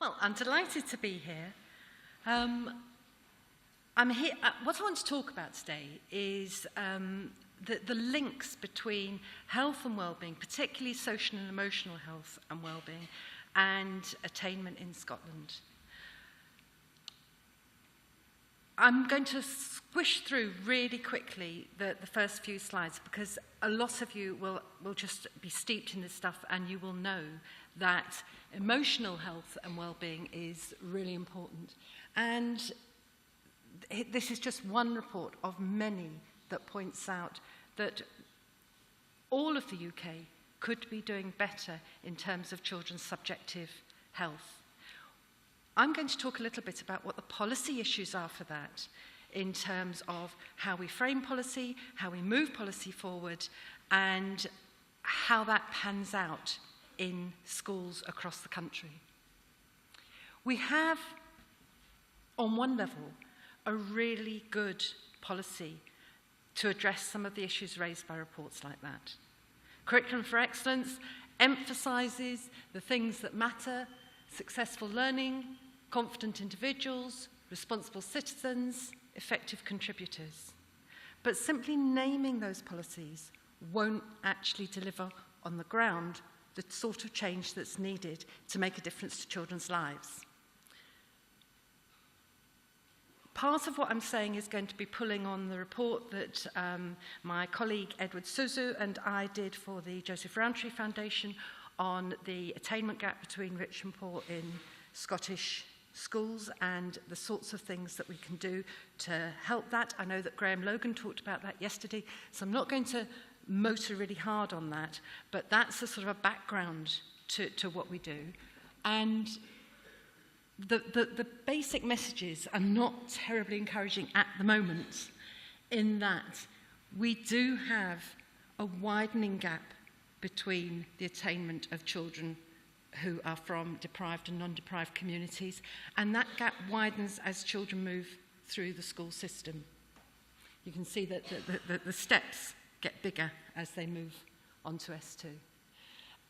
Well, I'm delighted to be here. I'm here. What I want to talk about today is the links between health and well-being, particularly social and emotional health and well-being, and attainment in Scotland. I'm going to squish through really quickly the first few slides because a lot of you will just be steeped in this stuff and you will know that emotional health and well-being is really important. And this is just one report of many that points out that all of the UK could be doing better in terms of children's subjective health. I'm going to talk a little bit about what the policy issues are for that in terms of how we frame policy, how we move policy forward, and how that pans out in schools across the country. We have, on one level, a really good policy to address some of the issues raised by reports like that. Curriculum for Excellence emphasises the things that matter: successful learning, confident individuals, responsible citizens, effective contributors. But simply naming those policies won't actually deliver on the ground the sort of change that's needed to make a difference to children's lives. Part of what I'm saying is going to be pulling on the report that my colleague Edward Suzu and I did for the Joseph Rowntree Foundation on the attainment gap between rich and poor in Scottish schools and the sorts of things that we can do to help that. I know that Graham Logan talked about that yesterday, so I'm not going to motor really hard on that, but that's a sort of a background to what we do. And the basic messages are not terribly encouraging at the moment, in that we do have a widening gap between the attainment of children who are from deprived and non-deprived communities, and that gap widens as children move through the school system. You can see that the steps get bigger as they move onto S2.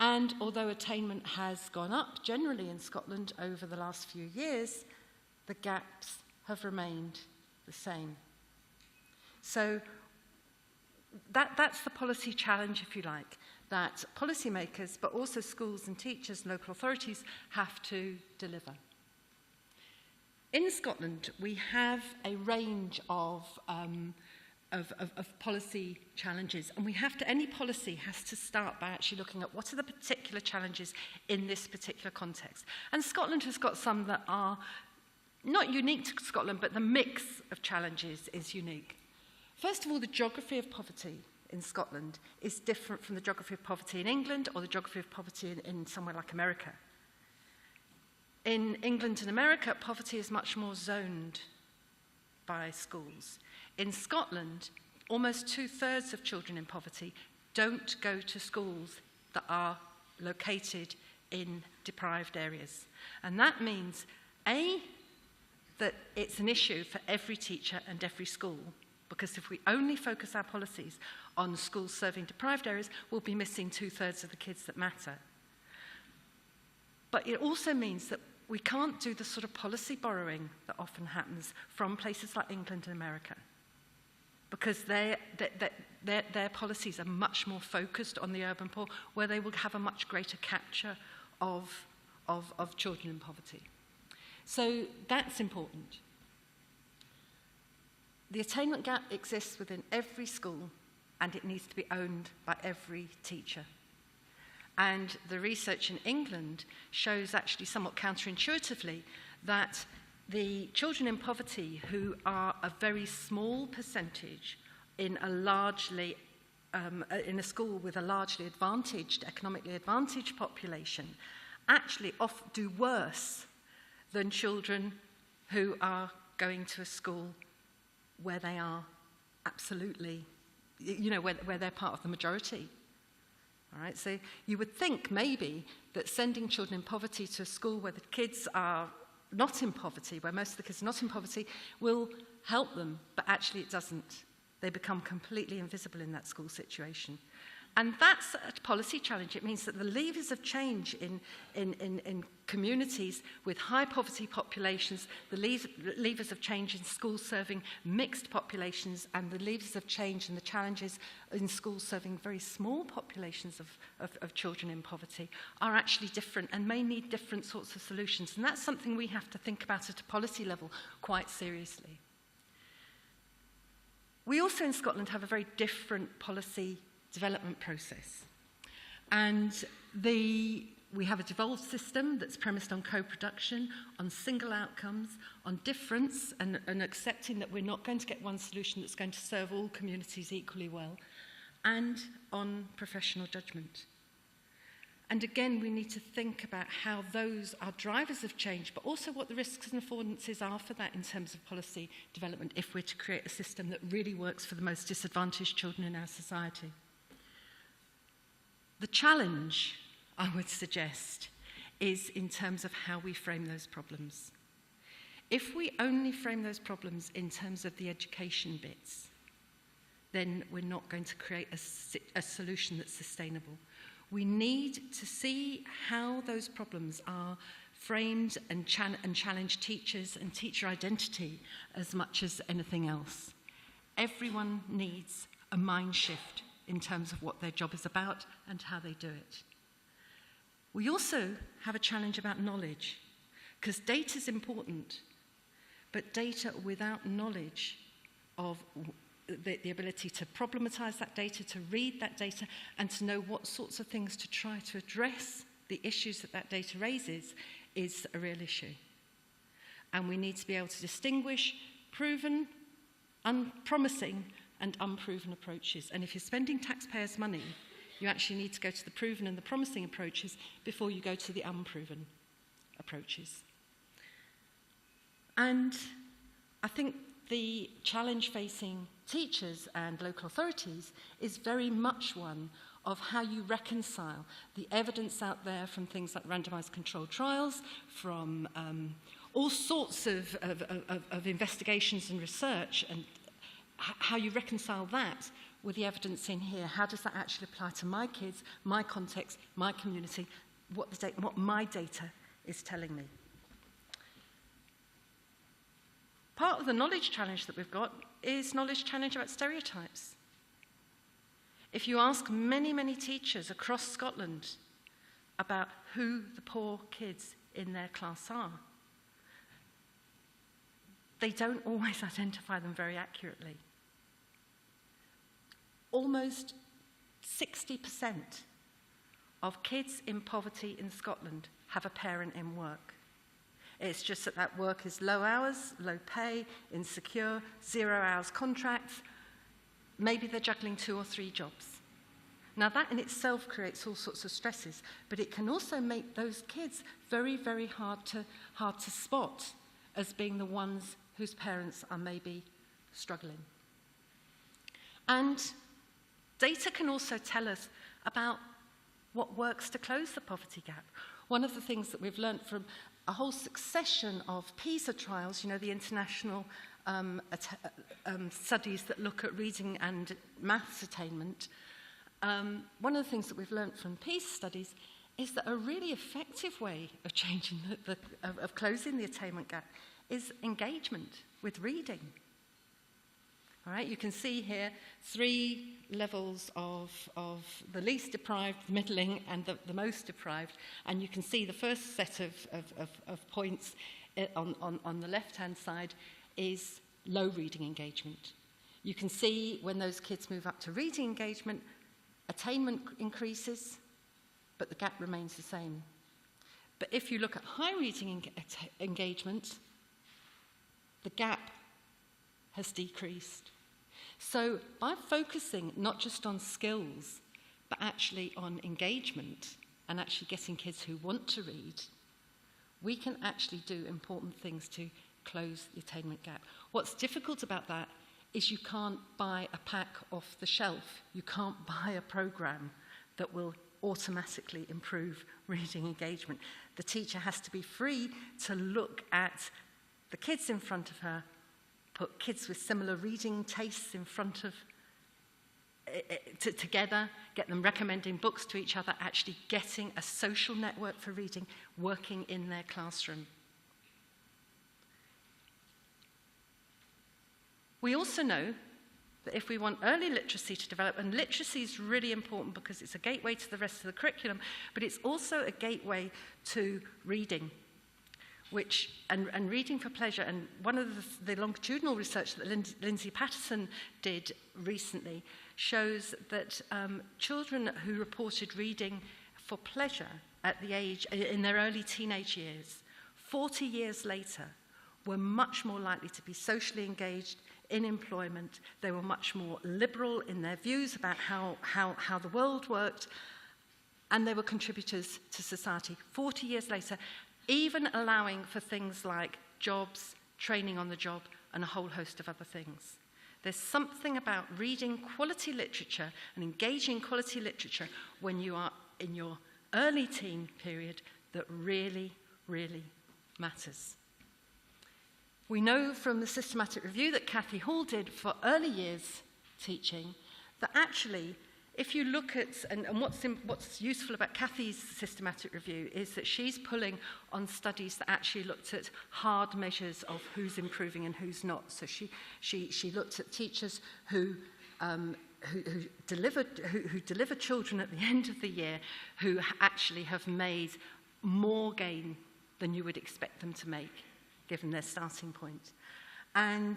And although attainment has gone up generally in Scotland over the last few years, the gaps have remained the same. So that's the policy challenge, if you like, that policymakers, but also schools and teachers and local authorities have to deliver. In Scotland, we have a range of policy challenges, and any policy has to start by actually looking at what are the particular challenges in this particular context. And Scotland has got some that are not unique to Scotland, but the mix of challenges is unique. First of all, the geography of poverty in Scotland is different from the geography of poverty in England or the geography of poverty in somewhere like America. In England and America, poverty is much more zoned by schools. In Scotland, almost 2/3 of children in poverty don't go to schools that are located in deprived areas. And that means, A, that it's an issue for every teacher and every school, because if we only focus our policies on schools serving deprived areas, we'll be missing 2/3 of the kids that matter. But it also means that we can't do the sort of policy borrowing that often happens from places like England and America, because their policies are much more focused on the urban poor, where they will have a much greater capture of children in poverty. So that's important. The attainment gap exists within every school, and it needs to be owned by every teacher. And the research in England shows, actually somewhat counterintuitively, that the children in poverty, who are a very small percentage in a school with a largely economically advantaged population, actually do worse than children who are going to a school where they are absolutely, where they're part of the majority. All right, so you would think maybe that sending children in poverty to a school where the kids are not in poverty, where most of the kids are not in poverty, will help them, but actually it doesn't. They become completely invisible in that school situation. And that's a policy challenge. It means that the levers of change in communities with high poverty populations, the levers of change in schools serving mixed populations, and the levers of change and the challenges in schools serving very small populations of children in poverty are actually different and may need different sorts of solutions. And that's something we have to think about at a policy level quite seriously. We also in Scotland have a very different policy development process. And we have a devolved system that's premised on co-production, on single outcomes, on difference, and accepting that we're not going to get one solution that's going to serve all communities equally well, and on professional judgment. And again, we need to think about how those are drivers of change, but also what the risks and affordances are for that in terms of policy development if we're to create a system that really works for the most disadvantaged children in our society. The challenge, I would suggest, is in terms of how we frame those problems. If we only frame those problems in terms of the education bits, then we're not going to create a solution that's sustainable. We need to see how those problems are framed and challenge teachers and teacher identity as much as anything else. Everyone needs a mind shift in terms of what their job is about and how they do it. We also have a challenge about knowledge, because data is important, but data without knowledge of the ability to problematize that data, to read that data, and to know what sorts of things to try to address the issues that data raises is a real issue. And we need to be able to distinguish proven, unpromising, and unproven approaches. And if you're spending taxpayers' money, you actually need to go to the proven and the promising approaches before you go to the unproven approaches. And I think the challenge facing teachers and local authorities is very much one of how you reconcile the evidence out there from things like randomized controlled trials, from all sorts of investigations and research, and how you reconcile that with the evidence in here. How does that actually apply to my kids, my context, my community, what my data is telling me? Part of the knowledge challenge that we've got is knowledge challenge about stereotypes. If you ask many, many teachers across Scotland about who the poor kids in their class are, they don't always identify them very accurately. Almost 60% of kids in poverty in Scotland have a parent in work. It's just that work is low hours, low pay, insecure, 0 hours contracts. Maybe they're juggling 2 or 3 jobs. Now that in itself creates all sorts of stresses, but it can also make those kids very, very hard to spot as being the ones whose parents are maybe struggling. And data can also tell us about what works to close the poverty gap. One of the things that we've learned from a whole succession of PISA trials, you know, the international studies that look at reading and maths attainment, one of the things that we've learned from PISA studies is that a really effective way of changing of closing the attainment gap is engagement with reading. All right, you can see here 3 levels of the least deprived, the middling, and the most deprived. And you can see the first set of points on the left-hand side is low reading engagement. You can see when those kids move up to reading engagement, attainment increases, but the gap remains the same. But if you look at high reading engagement, the gap has decreased. So by focusing not just on skills, but actually on engagement and actually getting kids who want to read, we can actually do important things to close the attainment gap. What's difficult about that is you can't buy a pack off the shelf. You can't buy a program that will automatically improve reading engagement. The teacher has to be free to look at the kids in front of her, put kids with similar reading tastes in front of together, get them recommending books to each other, actually getting a social network for reading working in their classroom. We also know that if we want early literacy to develop, and literacy is really important because it's a gateway to the rest of the curriculum, but it's also a gateway to reading, and reading for pleasure. And one of the longitudinal research that Lindsay Patterson did recently shows that children who reported reading for pleasure in their early teenage years, 40 years later, were much more likely to be socially engaged in employment. They were much more liberal in their views about how the world worked, and they were contributors to society 40 years later, even allowing for things like jobs, training on the job, and a whole host of other things. There's something about reading quality literature and engaging quality literature when you are in your early teen period that really, really matters. We know from the systematic review that Cathy Hall did for early years teaching that actually, if you look at, and what's useful about Cathy's systematic review is that she's pulling on studies that actually looked at hard measures of who's improving and who's not. So she looked at teachers who deliver children at the end of the year who actually have made more gain than you would expect them to make, given their starting point. And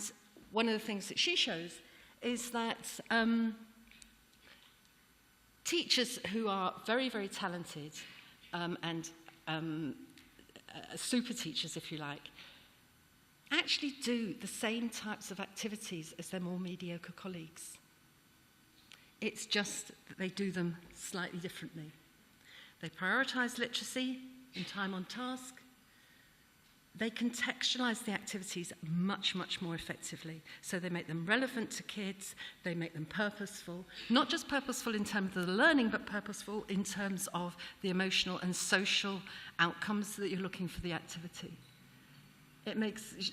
one of the things that she shows is that teachers who are very, very talented and super teachers, if you like, actually do the same types of activities as their more mediocre colleagues. It's just that they do them slightly differently. They prioritise literacy and time on task. They contextualise the activities much, much more effectively. So they make them relevant to kids, they make them purposeful, not just purposeful in terms of the learning, but purposeful in terms of the emotional and social outcomes that you're looking for the activity. It makes,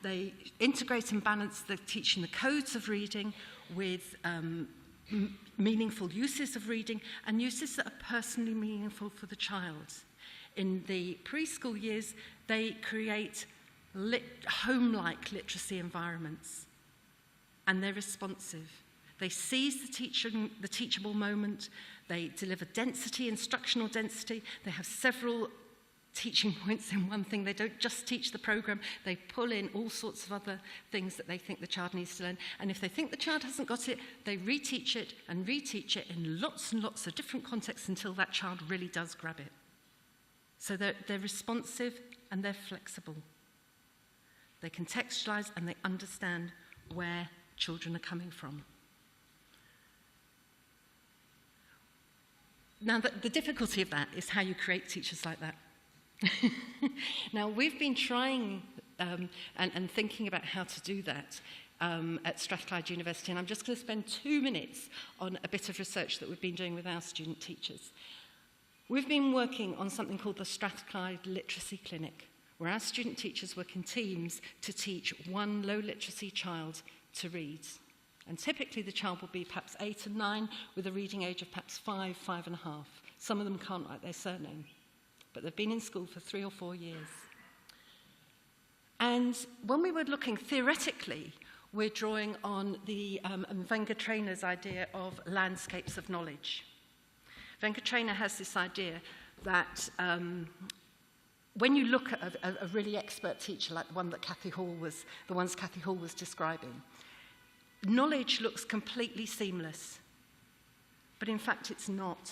they integrate and balance the teaching the codes of reading with meaningful uses of reading and uses that are personally meaningful for the child. In the preschool years, they create home-like literacy environments, and they're responsive. They seize the teachable moment. They deliver density, instructional density. They have several teaching points in one thing. They don't just teach the program. They pull in all sorts of other things that they think the child needs to learn. And if they think the child hasn't got it, they reteach it in lots and lots of different contexts until that child really does grab it. So they're responsive and they're flexible. They contextualise and they understand where children are coming from. Now, the difficulty of that is how you create teachers like that. Now, we've been trying and thinking about how to do that at Strathclyde University, and I'm just going to spend 2 minutes on a bit of research that we've been doing with our student teachers. We've been working on something called the Strathclyde Literacy Clinic, where our student teachers work in teams to teach one low literacy child to read. And typically the child will be perhaps 8 and 9 with a reading age of perhaps 5, 5.5. Some of them can't write their surname, but they've been in school for 3 or 4 years. And when we were looking theoretically, we're drawing on the Venkatrainer's idea of landscapes of knowledge. Venkatrainer has this idea that when you look at a really expert teacher like the ones Cathy Hall was describing, knowledge looks completely seamless, but in fact it's not.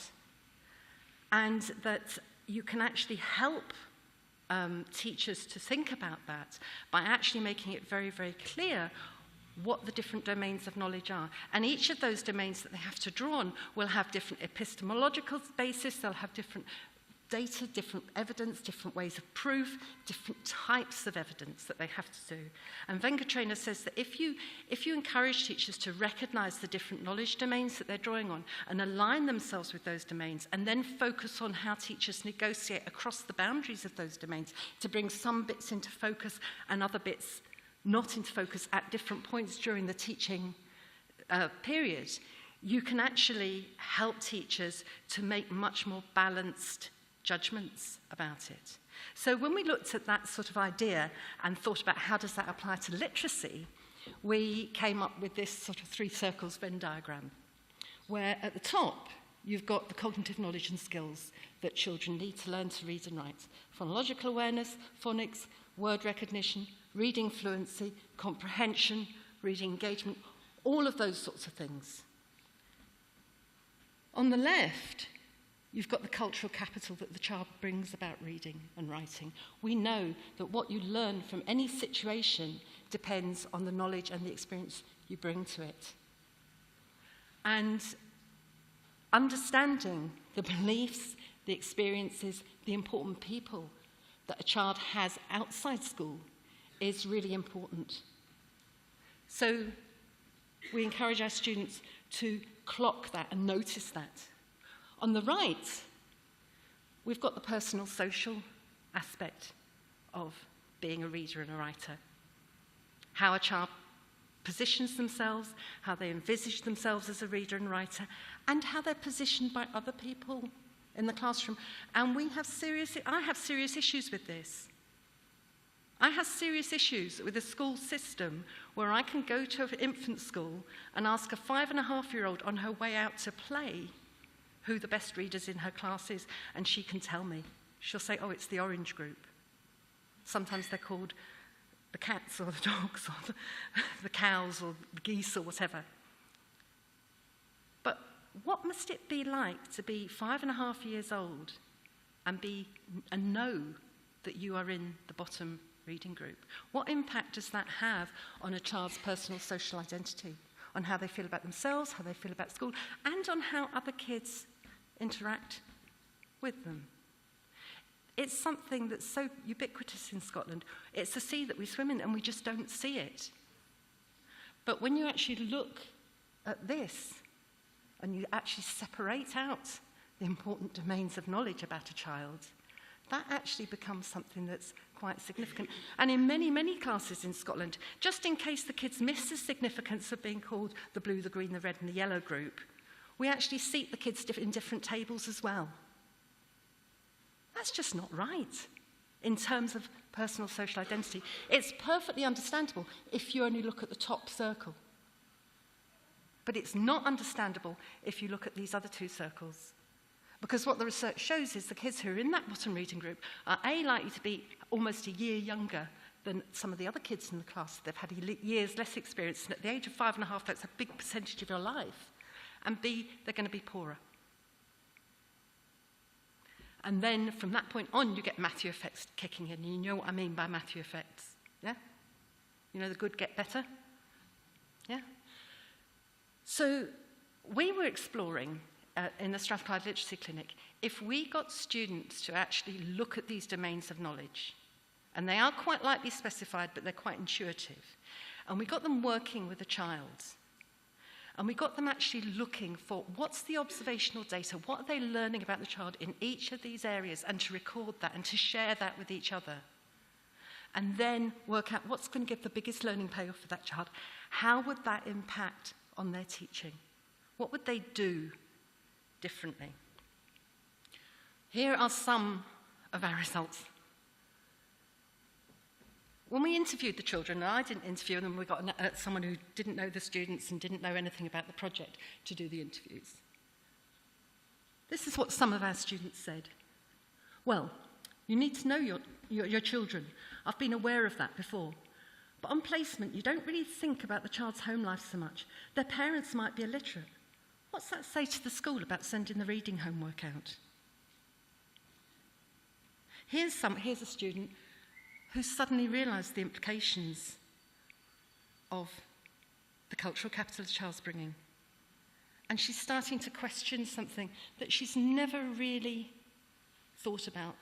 And that you can actually help teachers to think about that by actually making it very, very clear what the different domains of knowledge are. And each of those domains that they have to draw on will have different epistemological basis, they'll have different data, different evidence, different ways of proof, different types of evidence that they have to do. And Venkatrainer says that if you encourage teachers to recognize the different knowledge domains that they're drawing on and align themselves with those domains and then focus on how teachers negotiate across the boundaries of those domains to bring some bits into focus and other bits not into focus at different points during the teaching period, you can actually help teachers to make much more balanced judgments about it. So when we looked at that sort of idea and thought about how does that apply to literacy, we came up with this sort of 3 circles Venn diagram, where at the top you've got the cognitive knowledge and skills that children need to learn to read and write. Phonological awareness, phonics, word recognition, reading fluency, comprehension, reading engagement, all of those sorts of things. On the left, you've got the cultural capital that the child brings about reading and writing. We know that what you learn from any situation depends on the knowledge and the experience you bring to it. And understanding the beliefs, the experiences, the important people that a child has outside school is really important. So we encourage our students to clock that and notice that. On the right, we've got the personal social aspect of being a reader and a writer. How a child positions themselves, how they envisage themselves as a reader and writer, and how they're positioned by other people in the classroom. And I have serious issues with this. I have serious issues with a school system where I can go to an infant school and ask a 5.5-year-old on her way out to play who the best readers in her class is, and she can tell me. She'll say, oh, it's the orange group. Sometimes they're called the cats or the dogs or the cows or the geese or whatever. But what must it be like to be 5.5 years old and know that you are in the bottom reading group? What impact does that have on a child's personal social identity, on how they feel about themselves, how they feel about school, and on how other kids interact with them? It's something that's so ubiquitous in Scotland. It's a sea that we swim in and we just don't see it. But when you actually look at this and you actually separate out the important domains of knowledge about a child, that actually becomes something that's quite significant. And in many, many classes in Scotland, just in case the kids miss the significance of being called the blue, the green, the red and the yellow group, we actually seat the kids in different tables as well. That's just not right in terms of personal social identity. It's perfectly understandable if you only look at the top circle. But it's not understandable if you look at these other 2 circles. Because what the research shows is the kids who are in that bottom reading group are likely to be almost a year younger than some of the other kids in the class. They've had years less experience, and at the age of 5.5, that's a big percentage of your life. And B, they're going to be poorer. And then from that point on, you get Matthew effects kicking in. You know what I mean by Matthew effects, yeah? You know the good get better, yeah? So we were exploring in the Strathclyde Literacy Clinic if we got students to actually look at these domains of knowledge, and they are quite lightly specified, but they're quite intuitive, and we got them working with a child. And we got them actually looking for what's the observational data, what are they learning about the child in each of these areas, and to record that and to share that with each other. And then work out what's going to give the biggest learning payoff for that child. How would that impact on their teaching? What would they do differently? Here are some of our results. When we interviewed the children, and I didn't interview them, we got someone who didn't know the students and didn't know anything about the project to do the interviews. This is what some of our students said. Well, you need to know your children. I've been aware of that before. But on placement, you don't really think about the child's home life so much. Their parents might be illiterate. What's that say to the school about sending the reading homework out? Here's a student who suddenly realised the implications of the cultural capital the child's bringing. And she's starting to question something that she's never really thought about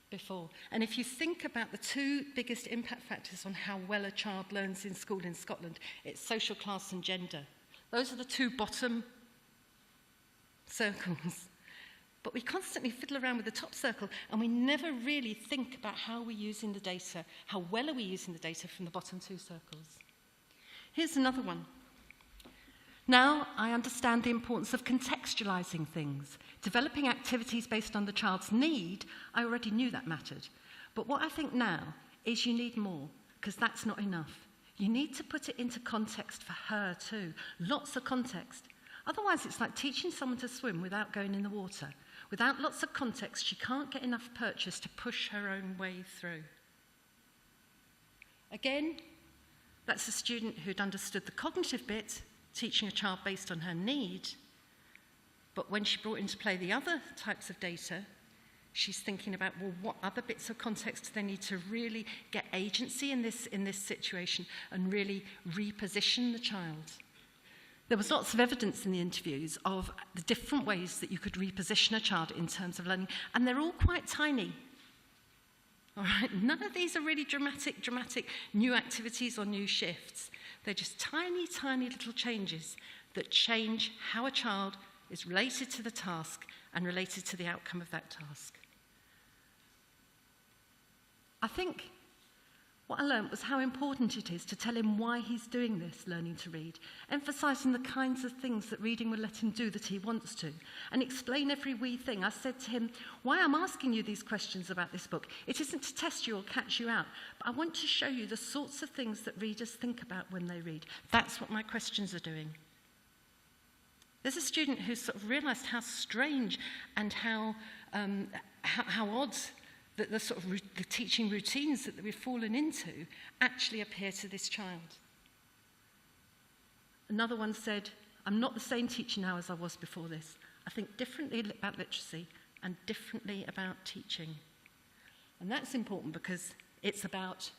before. And if you think about the 2 biggest impact factors on how well a child learns in school in Scotland, it's social class and gender. Those are the 2 bottom circles. But we constantly fiddle around with the top circle, and we never really think about how we're using the data, how well are we using the data from the bottom 2 circles. Here's another one. Now I understand the importance of contextualising things. Developing activities based on the child's need, I already knew that mattered. But what I think now is you need more, because that's not enough. You need to put it into context for her too. Lots of context. Otherwise, it's like teaching someone to swim without going in the water. Without lots of context, she can't get enough purchase to push her own way through. Again, that's a student who'd understood the cognitive bit, teaching a child based on her need. But when she brought into play the other types of data, she's thinking about, well, what other bits of context do they need to really get agency in this situation and really reposition the child? There was lots of evidence in the interviews of the different ways that you could reposition a child in terms of learning, and they're all quite tiny. All right? None of these are really dramatic new activities or new shifts. They're just tiny, tiny little changes that change how a child is related to the task and related to the outcome of that task. I think what I learned was how important it is to tell him why he's doing this, learning to read, emphasising the kinds of things that reading will let him do that he wants to, and explain every wee thing. I said to him, why I'm asking you these questions about this book, it isn't to test you or catch you out, but I want to show you the sorts of things that readers think about when they read. That's what my questions are doing. There's a student who sort of realised how strange and how odd that the sort of the teaching routines that we've fallen into actually appear to this child. Another one said, I'm not the same teacher now as I was before this. I think differently about literacy and differently about teaching. And that's important because it's about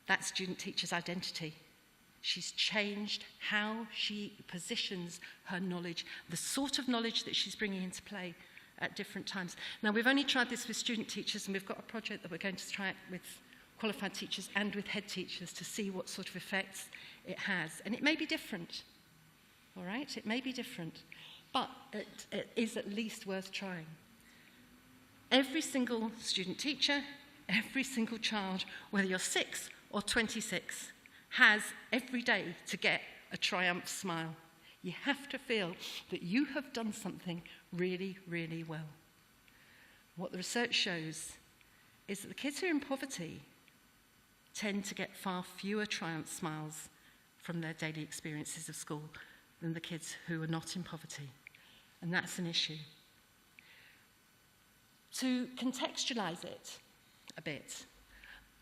that student teacher's identity. She's changed how she positions her knowledge, the sort of knowledge that she's bringing into play at different times. Now, we've only tried this with student teachers, and we've got a project that we're going to try it with qualified teachers and with head teachers to see what sort of effects it has. And it may be different, all right? It may be different, but it is at least worth trying. Every single student teacher, every single child, whether you're 6 or 26, has every day to get a triumph smile. You have to feel that you have done something really, really well. What the research shows is that the kids who are in poverty tend to get far fewer triumph smiles from their daily experiences of school than the kids who are not in poverty. And that's an issue. To contextualize it a bit,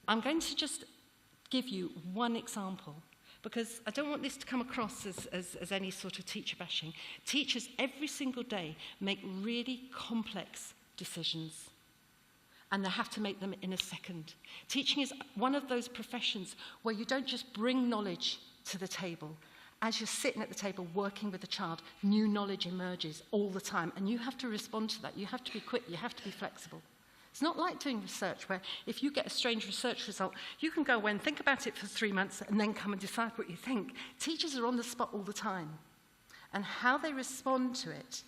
I'm going to just give you one example, because I don't want this to come across as any sort of teacher bashing. Teachers every single day make really complex decisions, and they have to make them in a second. Teaching is one of those professions where you don't just bring knowledge to the table. As you're sitting at the table working with a child, new knowledge emerges all the time, and you have to respond to that. You have to be quick, you have to be flexible. It's not like doing research where if you get a strange research result, you can go away and think about it for 3 months and then come and decide what you think. Teachers are on the spot all the time. And how they respond to it,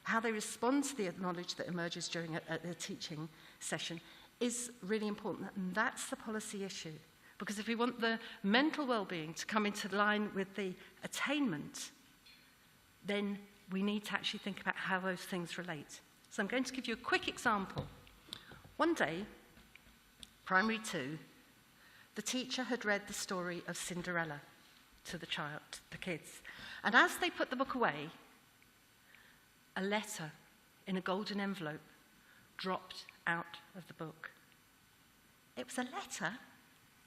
how they respond to the knowledge that emerges during a teaching session is really important. And that's the policy issue. Because if we want the mental well-being to come into line with the attainment, then we need to actually think about how those things relate. So I'm going to give you a quick example. One day, primary 2, the teacher had read the story of Cinderella to the kids. And as they put the book away, a letter in a golden envelope dropped out of the book. It was a letter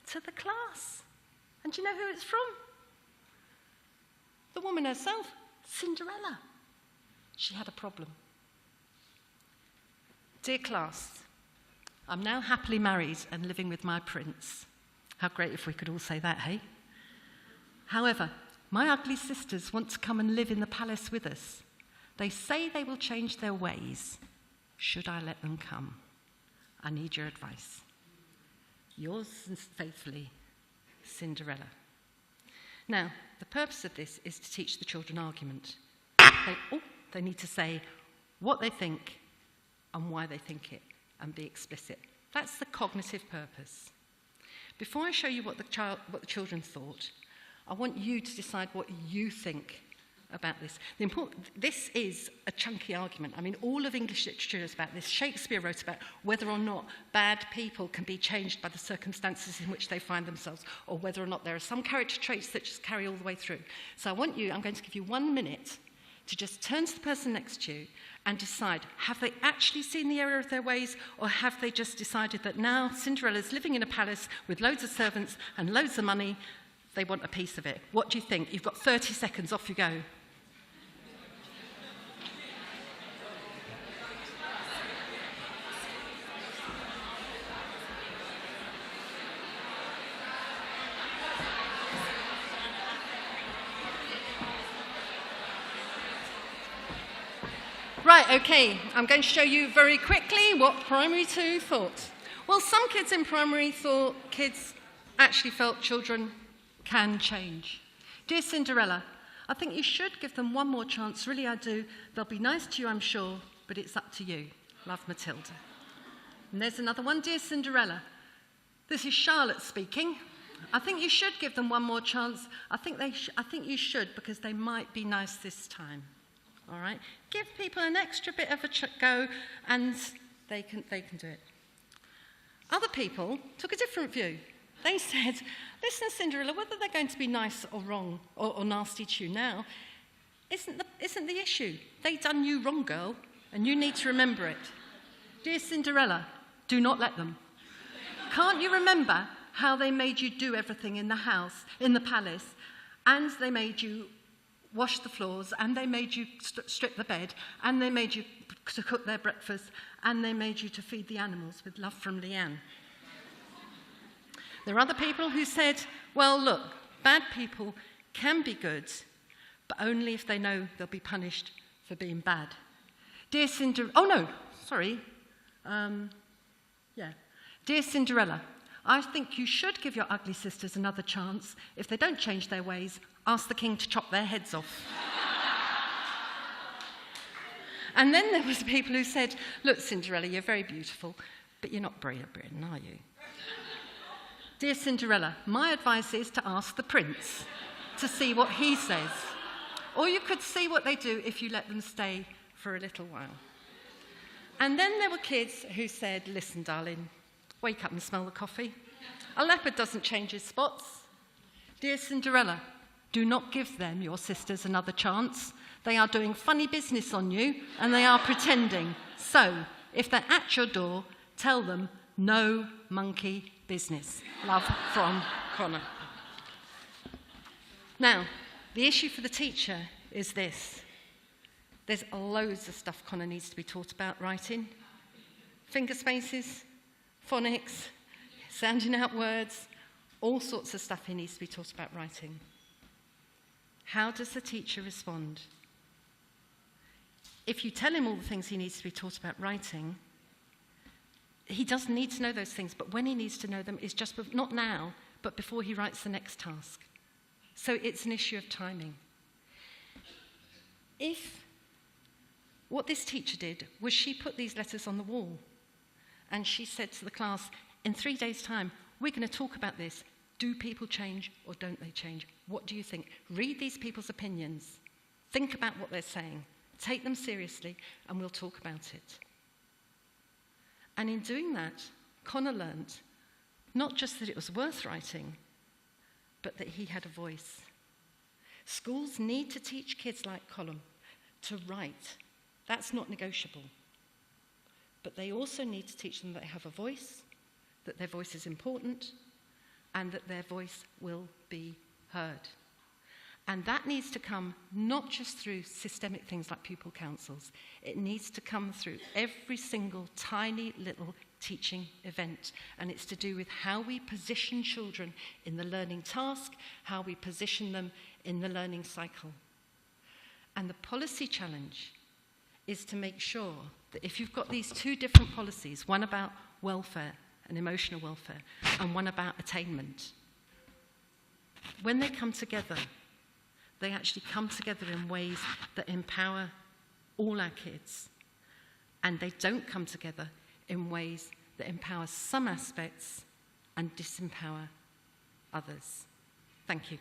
to the class. And do you know who it's from? The woman herself, Cinderella. She had a problem. Dear class, I'm now happily married and living with my prince. How great if we could all say that, hey? However, my ugly sisters want to come and live in the palace with us. They say they will change their ways. Should I let them come? I need your advice. Yours faithfully, Cinderella. Now, the purpose of this is to teach the children argument. They need to say what they think and why they think it, and be explicit. That's the cognitive purpose. Before I show you what the children thought, I want you to decide what you think about this. This is a chunky argument. I mean, all of English literature is about this. Shakespeare wrote about whether or not bad people can be changed by the circumstances in which they find themselves, or whether or not there are some character traits that just carry all the way through. So I'm going to give you 1 minute to just turn to the person next to you and decide, have they actually seen the error of their ways, or have they just decided that now Cinderella's living in a palace with loads of servants and loads of money, they want a piece of it? What do you think? You've got 30 seconds, off you go. Right, okay, I'm going to show you very quickly what primary 2 thought. Well, some kids in primary thought kids actually felt children can change. Dear Cinderella, I think you should give them one more chance, really I do. They'll be nice to you, I'm sure, but it's up to you. Love, Matilda. And there's another one. Dear Cinderella, this is Charlotte speaking. I think you should give them one more chance. I think you should, because they might be nice this time. All right? Give people an extra bit of a go, and they can do it. Other people took a different view. They said, listen, Cinderella, whether they're going to be nice or wrong or nasty to you now isn't the issue. They've done you wrong, girl, and you need to remember it. Dear Cinderella, do not let them. Can't you remember how they made you do everything in the house, in the palace, and they made you wash the floors, and they made you strip the bed, and they made you to cook their breakfast, and they made you to feed the animals, with love from Leanne. There are other people who said, well, look, bad people can be good, but only if they know they'll be punished for being bad. Dear Cinderella, Dear Cinderella, I think you should give your ugly sisters another chance. If they don't change their ways, ask the king to chop their heads off. And then there was people who said, look, Cinderella, you're very beautiful, but you're not Britain, are you? Dear Cinderella, my advice is to ask the prince to see what he says. Or you could see what they do if you let them stay for a little while. And then there were kids who said, listen, darling, wake up and smell the coffee. A leopard doesn't change his spots. Dear Cinderella, do not give them, your sisters, another chance. They are doing funny business on you, and they are pretending. So, if they're at your door, tell them, no monkey business. Love from Connor. Now, the issue for the teacher is this. There's loads of stuff Connor needs to be taught about writing. Finger spaces, phonics, sounding out words, all sorts of stuff he needs to be taught about writing. How does the teacher respond? If you tell him all the things he needs to be taught about writing, he does need to know those things, but when he needs to know them is just not now, but before he writes the next task. So it's an issue of timing. What this teacher did was she put these letters on the wall, and she said to the class, in 3 days' time, we're going to talk about this. Do people change or don't they change? What do you think? Read these people's opinions. Think about what they're saying. Take them seriously, and we'll talk about it. And in doing that, Connor learned not just that it was worth writing, but that he had a voice. Schools need to teach kids like Colin to write. That's not negotiable. But they also need to teach them that they have a voice, that their voice is important, and that their voice will be heard. And that needs to come not just through systemic things like pupil councils. It needs to come through every single tiny little teaching event. And it's to do with how we position children in the learning task, how we position them in the learning cycle. And the policy challenge is to make sure that if you've got these two different policies, one about welfare and emotional welfare, and one about attainment, when they come together, they actually come together in ways that empower all our kids. And they don't come together in ways that empower some aspects and disempower others. Thank you.